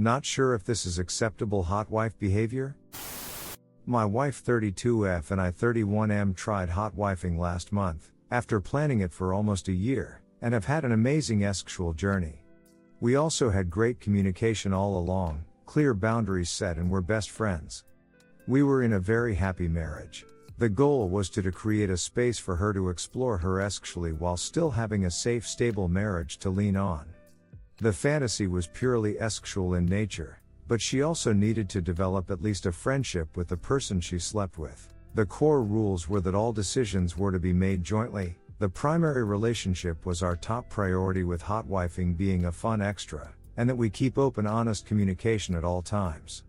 Not sure if this is acceptable hotwife behavior? My wife 32F and I 31M tried hotwifing last month, after planning it for almost a year, and have had an amazing sexual journey. We also had great communication all along, clear boundaries set, and were best friends. We were in a very happy marriage. The goal was to create a space for her to explore her sexually while still having a safe, stable marriage to lean on. The fantasy was purely sexual in nature, but she also needed to develop at least a friendship with the person she slept with. The core rules were that all decisions were to be made jointly. The primary relationship was our top priority, with hotwifing being a fun extra, and that we keep open, honest communication at all times.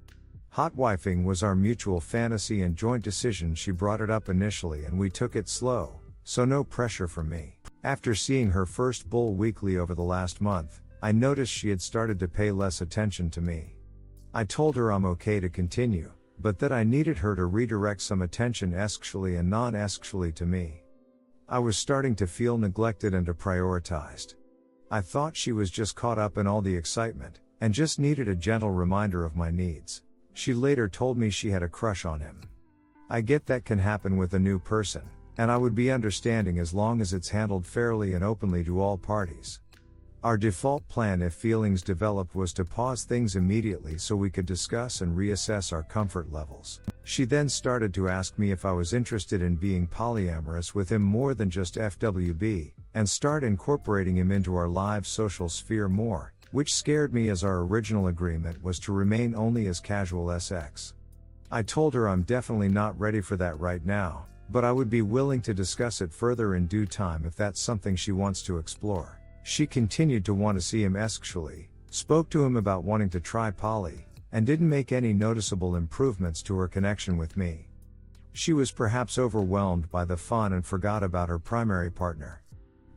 Hotwifing was our mutual fantasy and joint decision. She brought it up initially and we took it slow, so no pressure from me. After seeing her first bull weekly over the last month, I noticed she had started to pay less attention to me. I told her I'm okay to continue, but that I needed her to redirect some attention sexually and non-sexually to me. I was starting to feel neglected and deprioritized. I thought she was just caught up in all the excitement, and just needed a gentle reminder of my needs. She later told me she had a crush on him. I get that can happen with a new person, and I would be understanding as long as it's handled fairly and openly to all parties. Our default plan, if feelings developed, was to pause things immediately so we could discuss and reassess our comfort levels. She then started to ask me if I was interested in being polyamorous with him more than just FWB, and start incorporating him into our live social sphere more, which scared me as our original agreement was to remain only as casual sex. I told her I'm definitely not ready for that right now, but I would be willing to discuss it further in due time if that's something she wants to explore. She continued to want to see him sexually, spoke to him about wanting to try poly, and didn't make any noticeable improvements to her connection with me. She was perhaps overwhelmed by the fun and forgot about her primary partner.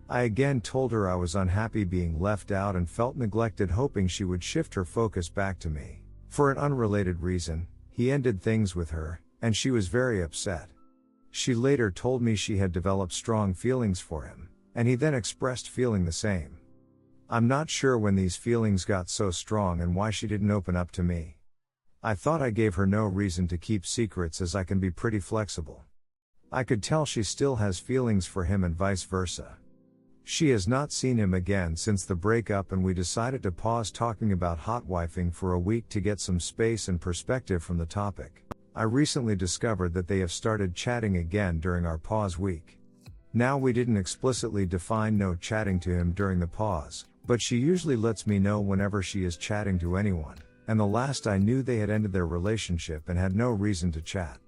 I again told her I was unhappy being left out and felt neglected, hoping she would shift her focus back to me. For an unrelated reason, he ended things with her, and she was very upset. She later told me she had developed strong feelings for him, and he then expressed feeling the same. I'm not sure when these feelings got so strong and why she didn't open up to me. I thought I gave her no reason to keep secrets, as I can be pretty flexible. I could tell she still has feelings for him and vice versa. She has not seen him again since the breakup, and we decided to pause talking about hotwifing for a week to get some space and perspective from the topic. I recently discovered that they have started chatting again during our pause week. Now, we didn't explicitly define no chatting to him during the pause, but she usually lets me know whenever she is chatting to anyone, and the last I knew they had ended their relationship and had no reason to chat.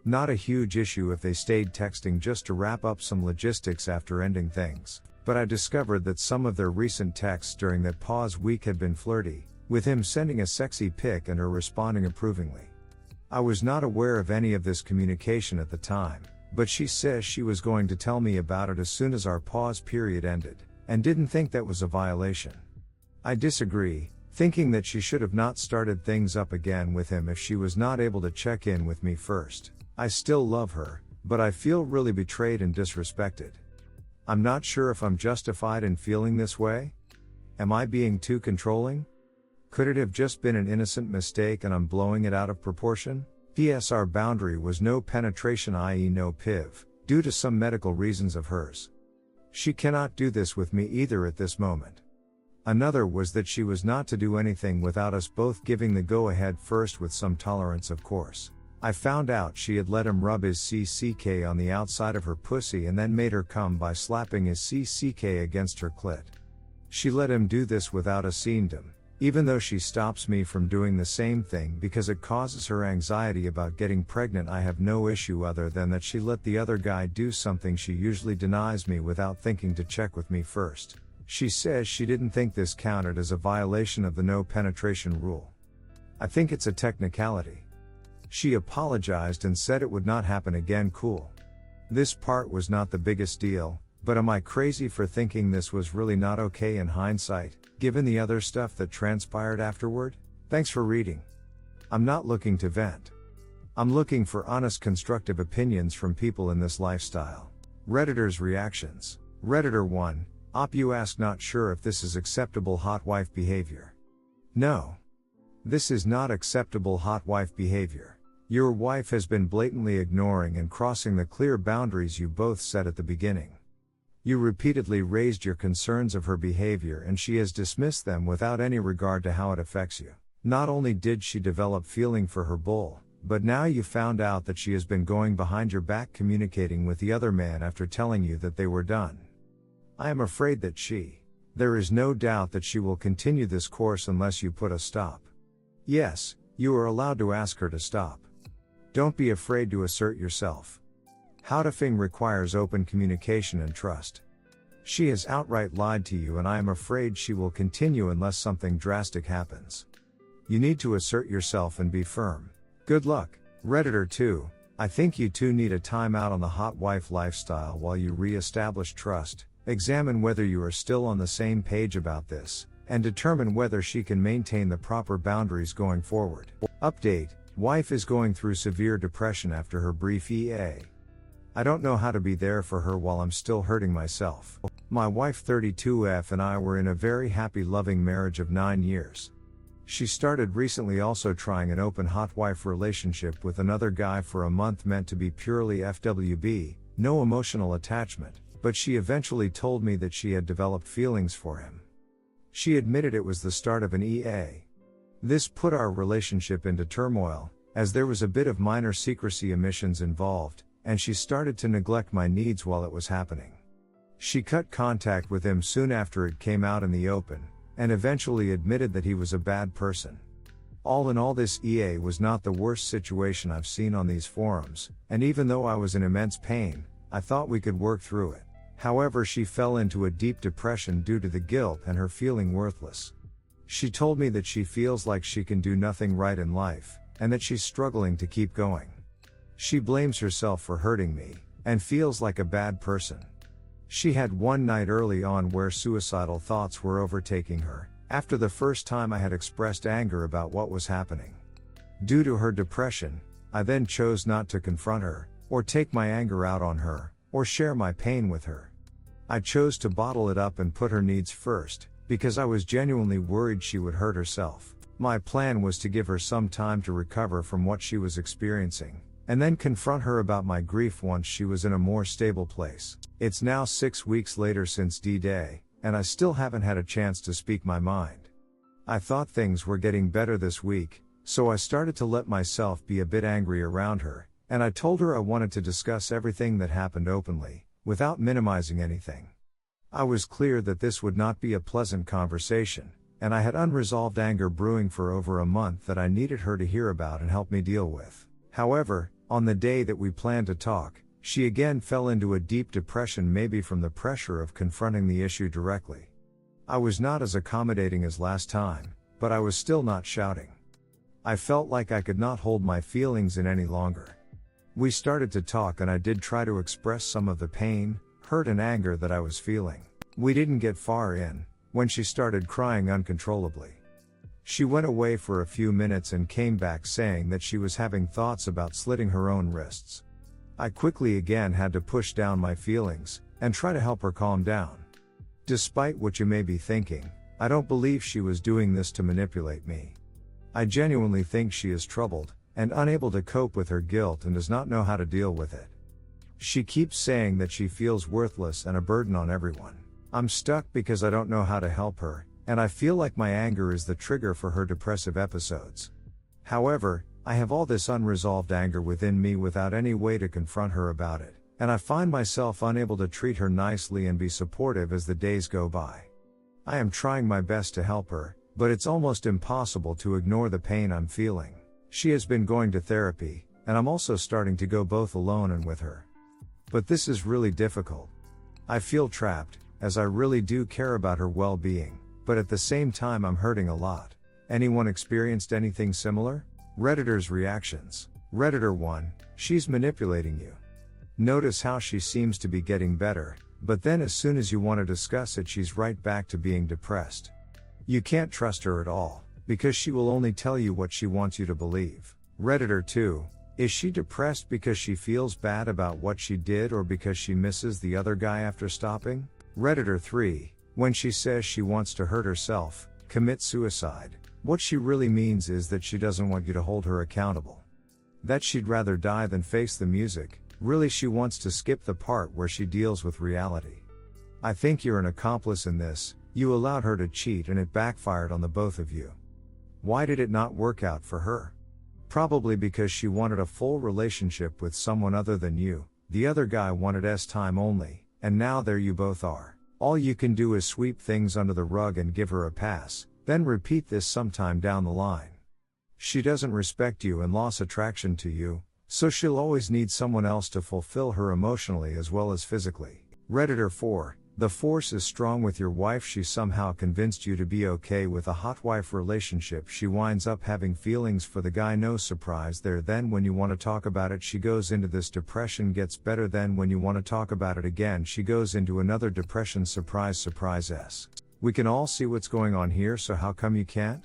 Not a huge issue if they stayed texting just to wrap up some logistics after ending things, but I discovered that some of their recent texts during that pause week had been flirty, with him sending a sexy pic and her responding approvingly. I was not aware of any of this communication at the time, but she says she was going to tell me about it as soon as our pause period ended, and didn't think that was a violation. I disagree, thinking that she should have not started things up again with him if she was not able to check in with me first. I still love her, but I feel really betrayed and disrespected. I'm not sure if I'm justified in feeling this way. Am I being too controlling? Could it have just been an innocent mistake and I'm blowing it out of proportion? P.S. Our boundary was no penetration, i.e. no PIV, due to some medical reasons of hers. She cannot do this with me either at this moment. Another was that she was not to do anything without us both giving the go-ahead first, with some tolerance, of course. I found out she had let him rub his CCK on the outside of her pussy and then made her come by slapping his CCK against her clit. She let him do this without us seeing him, even though she stops me from doing the same thing because it causes her anxiety about getting pregnant. I have no issue other than that she let the other guy do something she usually denies me without thinking to check with me first. She says she didn't think this counted as a violation of the no penetration rule. I think it's a technicality. She apologized and said it would not happen again. Cool. This part was not the biggest deal, but am I crazy for thinking this was really not okay in hindsight, given the other stuff that transpired afterward? Thanks for reading. I'm not looking to vent. I'm looking for honest, constructive opinions from people in this lifestyle. Redditors' reactions. Redditor 1, Op, you ask, not sure if this is acceptable hotwife behavior. No. This is not acceptable hotwife behavior. Your wife has been blatantly ignoring and crossing the clear boundaries you both set at the beginning. You repeatedly raised your concerns of her behavior and she has dismissed them without any regard to how it affects you. Not only did she develop feeling for her bull, but now you found out that she has been going behind your back communicating with the other man after telling you that they were done. I am afraid that there is no doubt that she will continue this course unless you put a stop. Yes, you are allowed to ask her to stop. Don't be afraid to assert yourself. Hotwifing requires open communication and trust. She has outright lied to you and I am afraid she will continue unless something drastic happens. You need to assert yourself and be firm. Good luck. Redditor 2, I think you two need a time out on the hotwife lifestyle while you re-establish trust, examine whether you are still on the same page about this, and determine whether she can maintain the proper boundaries going forward. Update, wife is going through severe depression after her brief EA. I don't know how to be there for her while I'm still hurting myself. My wife 32F and I were in a very happy loving marriage of 9 years. She started recently also trying an open hotwife relationship with another guy for a month meant to be purely FWB, no emotional attachment, but she eventually told me that she had developed feelings for him. She admitted it was the start of an EA. This put our relationship into turmoil, as there was a bit of minor secrecy omissions involved, and she started to neglect my needs while it was happening. She cut contact with him soon after it came out in the open, and eventually admitted that he was a bad person. All in all, this EA was not the worst situation I've seen on these forums, and even though I was in immense pain, I thought we could work through it. However, she fell into a deep depression due to the guilt and her feeling worthless. She told me that she feels like she can do nothing right in life, and that she's struggling to keep going. She blames herself for hurting me, and feels like a bad person. She had one night early on where suicidal thoughts were overtaking her, after the first time I had expressed anger about what was happening. Due to her depression, I then chose not to confront her, or take my anger out on her, or share my pain with her. I chose to bottle it up and put her needs first, because I was genuinely worried she would hurt herself. My plan was to give her some time to recover from what she was experiencing, and then confront her about my grief once she was in a more stable place. It's now 6 weeks later since D-Day, and I still haven't had a chance to speak my mind. I thought things were getting better this week, so I started to let myself be a bit angry around her, and I told her I wanted to discuss everything that happened openly, without minimizing anything. I was clear that this would not be a pleasant conversation, and I had unresolved anger brewing for over a month that I needed her to hear about and help me deal with. However, on the day that we planned to talk, she again fell into a deep depression, maybe from the pressure of confronting the issue directly. I was not as accommodating as last time, but I was still not shouting. I felt like I could not hold my feelings in any longer. We started to talk and I did try to express some of the pain, hurt and anger that I was feeling. We didn't get far in, when she started crying uncontrollably. She went away for a few minutes and came back saying that she was having thoughts about slitting her own wrists. I quickly again had to push down my feelings, and try to help her calm down. Despite what you may be thinking, I don't believe she was doing this to manipulate me. I genuinely think she is troubled, and unable to cope with her guilt and does not know how to deal with it. She keeps saying that she feels worthless and a burden on everyone. I'm stuck because I don't know how to help her, and I feel like my anger is the trigger for her depressive episodes. However, I have all this unresolved anger within me without any way to confront her about it, and I find myself unable to treat her nicely and be supportive as the days go by. I am trying my best to help her, but it's almost impossible to ignore the pain I'm feeling. She has been going to therapy, and I'm also starting to go both alone and with her. But this is really difficult. I feel trapped, as I really do care about her well-being, but at the same time I'm hurting a lot. Anyone experienced anything similar? Redditor's reactions. Redditor 1, she's manipulating you. Notice how she seems to be getting better, but then as soon as you want to discuss it, she's right back to being depressed. You can't trust her at all, because she will only tell you what she wants you to believe. Redditor 2, is she depressed because she feels bad about what she did or because she misses the other guy after stopping? Redditor 3, when she says she wants to hurt herself, commit suicide, What she really means is that she doesn't want you to hold her accountable. That she'd rather die than face the music. Really, she wants to skip the part where she deals with reality. I think you're an accomplice in this. You allowed her to cheat and it backfired on the both of you. Why did it not work out for her? Probably because she wanted a full relationship with someone other than you. The other guy wanted time only, and now there you both are. All you can do is sweep things under the rug and give her a pass, then repeat this sometime down the line. She doesn't respect you and lost attraction to you, so she'll always need someone else to fulfill her emotionally as well as physically. Redditor 4. The force is strong with your wife. She somehow convinced you to be okay with a hotwife relationship. She winds up having feelings for the guy. No surprise there. Then when you want to talk about it, she goes into this depression. Gets better. Then when you want to talk about it again, she goes into another depression. Surprise, surprise. We can all see what's going on here, so how come you can't?